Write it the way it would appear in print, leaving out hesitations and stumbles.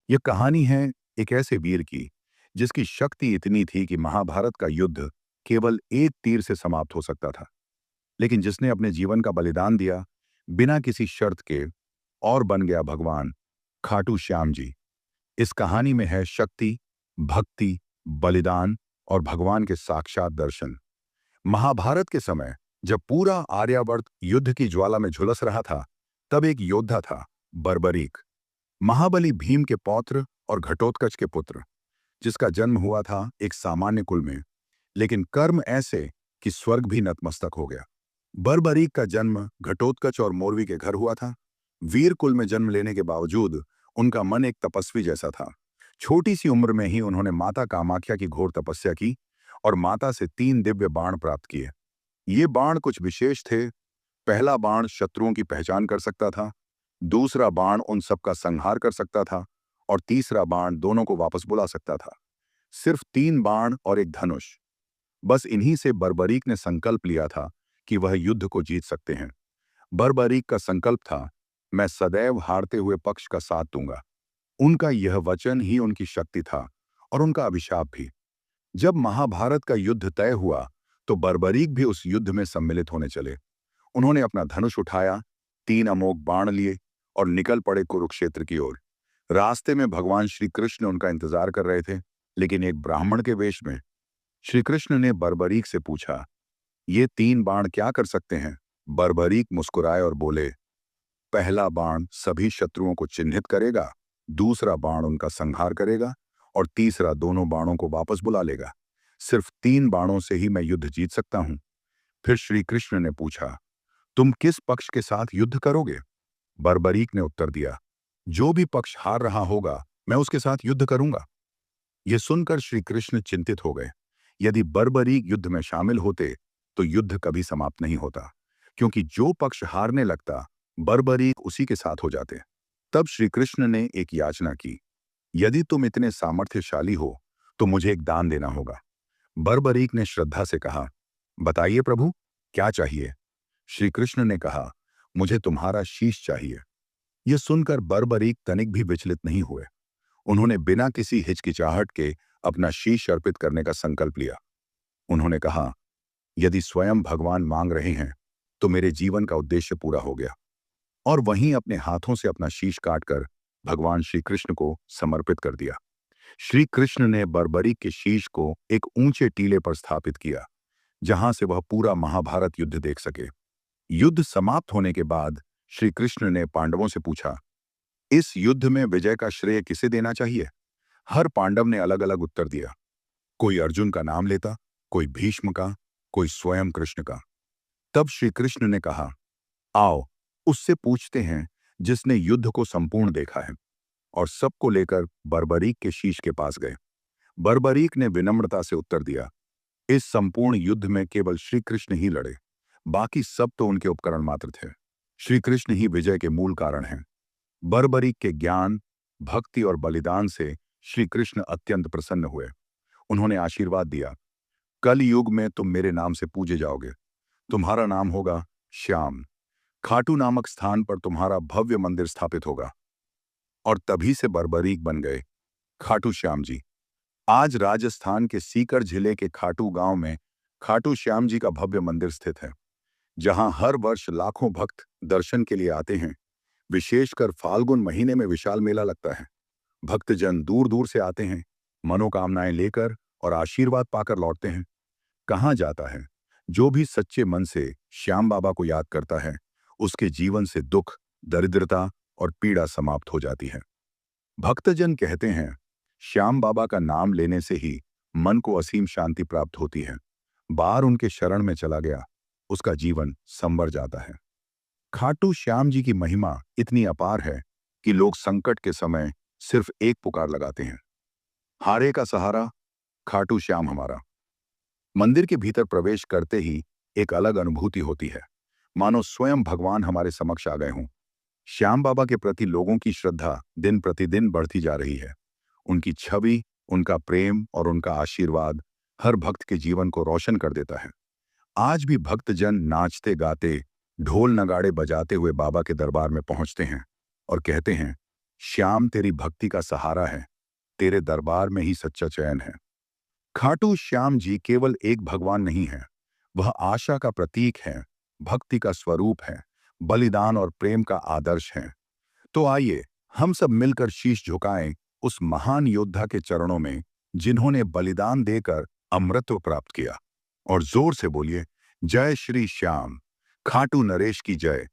यह कहानी है एक ऐसे वीर की जिसकी शक्ति इतनी थी कि महाभारत का युद्ध केवल एक तीर से समाप्त हो सकता था, लेकिन जिसने अपने जीवन का बलिदान दिया बिना किसी शर्त के और बन गया भगवान खाटू श्याम जी। इस कहानी में है शक्ति, भक्ति, बलिदान और भगवान के साक्षात दर्शन। महाभारत के समय जब पूरा आर्यावर्त युद्ध की ज्वाला में झुलस रहा था, तब एक योद्धा था, बर्बरीक, महाबली भीम के पौत्र और घटोत्कच के पुत्र, जिसका जन्म हुआ था एक सामान्य कुल में, लेकिन कर्म ऐसे कि स्वर्ग भी नतमस्तक हो गया। बर्बरीक का जन्म घटोत्कच और मोरवी के घर हुआ था। वीर कुल में जन्म लेने के बावजूद उनका मन एक तपस्वी जैसा था। छोटी सी उम्र में ही उन्होंने माता कामाख्या की घोर तपस्या की और माता से 3 दिव्य बाण प्राप्त किए। ये बाण कुछ विशेष थे। पहला बाण शत्रुओं की पहचान कर सकता था, दूसरा बाण उन सबका संहार कर सकता था और तीसरा बाण दोनों को वापस बुला सकता था। सिर्फ 3 बाण और एक धनुष, बस इन्हीं से बर्बरीक ने संकल्प लिया था कि वह युद्ध को जीत सकते हैं। बर्बरीक का संकल्प था, मैं सदैव हारते हुए पक्ष का साथ दूंगा। उनका यह वचन ही उनकी शक्ति था और उनका अभिशाप भी। जब महाभारत का युद्ध तय हुआ तो बर्बरीक भी उस युद्ध में सम्मिलित होने चले। उन्होंने अपना धनुष उठाया, 3 अमोघ बाण लिए और निकल पड़े कुरुक्षेत्र की ओर। रास्ते में भगवान श्री कृष्ण उनका इंतजार कर रहे थे, लेकिन एक ब्राह्मण के वेश में। श्री कृष्ण ने बर्बरीक से पूछा, ये 3 बाण क्या कर सकते हैं? बर्बरीक मुस्कुराए और बोले, पहला बाण सभी शत्रुओं को चिन्हित करेगा, दूसरा बाण उनका संहार करेगा और तीसरा दोनों बाणों को वापस बुला लेगा। सिर्फ 3 बाणों से ही मैं युद्ध जीत सकता हूं। फिर श्री कृष्ण ने पूछा, तुम किस पक्ष के साथ युद्ध करोगे? बर्बरीक ने उत्तर दिया, जो भी पक्ष हार रहा होगा मैं उसके साथ युद्ध करूंगा। यह सुनकर श्री कृष्ण चिंतित हो गए। यदि बर्बरीक युद्ध में शामिल होते तो युद्ध कभी समाप्त नहीं होता, क्योंकि जो पक्ष हारने लगता बर्बरीक उसी के साथ हो जाते। तब श्री कृष्ण ने एक याचना की, यदि तुम इतने सामर्थ्यशाली हो तो मुझे एक दान देना होगा। बर्बरीक ने श्रद्धा से कहा, बताइए प्रभु, क्या चाहिए? श्री कृष्ण ने कहा, मुझे तुम्हारा शीश चाहिए। यह सुनकर बर्बरीक तनिक भी विचलित नहीं हुए। उन्होंने बिना किसी हिचकिचाहट के अपना शीश अर्पित करने का संकल्प लिया। उन्होंने कहा, यदि स्वयं भगवान मांग रहे हैं तो मेरे जीवन का उद्देश्य पूरा हो गया। और वहीं अपने हाथों से अपना शीश काटकर भगवान श्री कृष्ण को समर्पित कर दिया। श्री कृष्ण ने बर्बरीक के शीश को एक ऊंचे टीले पर स्थापित किया, जहां से वह पूरा महाभारत युद्ध देख सके। युद्ध समाप्त होने के बाद श्री कृष्ण ने पांडवों से पूछा, इस युद्ध में विजय का श्रेय किसे देना चाहिए? हर पांडव ने अलग अलग उत्तर दिया। कोई अर्जुन का नाम लेता, कोई भीष्म का, कोई स्वयं कृष्ण का। तब श्री कृष्ण ने कहा, आओ उससे पूछते हैं जिसने युद्ध को संपूर्ण देखा है। और सबको लेकर बर्बरीक के शीश के पास गए। बर्बरीक ने विनम्रता से उत्तर दिया, इस संपूर्ण युद्ध में केवल श्री कृष्ण ही लड़े, बाकी सब तो उनके उपकरण मात्र थे। श्री कृष्ण ही विजय के मूल कारण हैं। बर्बरीक के ज्ञान, भक्ति और बलिदान से श्री कृष्ण अत्यंत प्रसन्न हुए। उन्होंने आशीर्वाद दिया, कल युग में तुम मेरे नाम से पूजे जाओगे। तुम्हारा नाम होगा श्याम। खाटू नामक स्थान पर तुम्हारा भव्य मंदिर स्थापित होगा। और तभी से बर्बरीक बन गए खाटू श्याम जी। आज राजस्थान के सीकर जिले के खाटू गांव में खाटू श्याम जी का भव्य मंदिर स्थित है, जहां हर वर्ष लाखों भक्त दर्शन के लिए आते हैं। विशेषकर फाल्गुन महीने में विशाल मेला लगता है। भक्तजन दूर दूर से आते हैं, मनोकामनाएं लेकर और आशीर्वाद पाकर लौटते हैं। कहा जाता है, जो भी सच्चे मन से श्याम बाबा को याद करता है, उसके जीवन से दुख, दरिद्रता और पीड़ा समाप्त हो जाती है। भक्तजन कहते हैं, श्याम बाबा का नाम लेने से ही मन को असीम शांति प्राप्त होती है। बार उनके शरण में चला गया, उसका जीवन संवर जाता है। खाटू श्याम जी की महिमा इतनी अपार है कि लोग संकट के समय सिर्फ एक पुकार लगाते हैं, हारे का सहारा, खाटू श्याम हमारा। मंदिर के भीतर प्रवेश करते ही एक अलग अनुभूति होती है, मानो स्वयं भगवान हमारे समक्ष आ गए हों। श्याम बाबा के प्रति लोगों की श्रद्धा दिन प्रतिदिन बढ़ती जा रही है। उनकी छवि, उनका प्रेम और उनका आशीर्वाद हर भक्त के जीवन को रोशन कर देता है। आज भी भक्तजन नाचते गाते, ढोल नगाड़े बजाते हुए बाबा के दरबार में पहुंचते हैं और कहते हैं, श्याम तेरी भक्ति का सहारा है, तेरे दरबार में ही सच्चा चैन है। खाटू श्याम जी केवल एक भगवान नहीं है, वह आशा का प्रतीक है, भक्ति का स्वरूप है, बलिदान और प्रेम का आदर्श है। तो आइए हम सब मिलकर शीश झुकाएं उस महान योद्धा के चरणों में, जिन्होंने बलिदान देकर अमृतत्व प्राप्त किया। और जोर से बोलिए, जय श्री श्याम, खाटू नरेश की जय।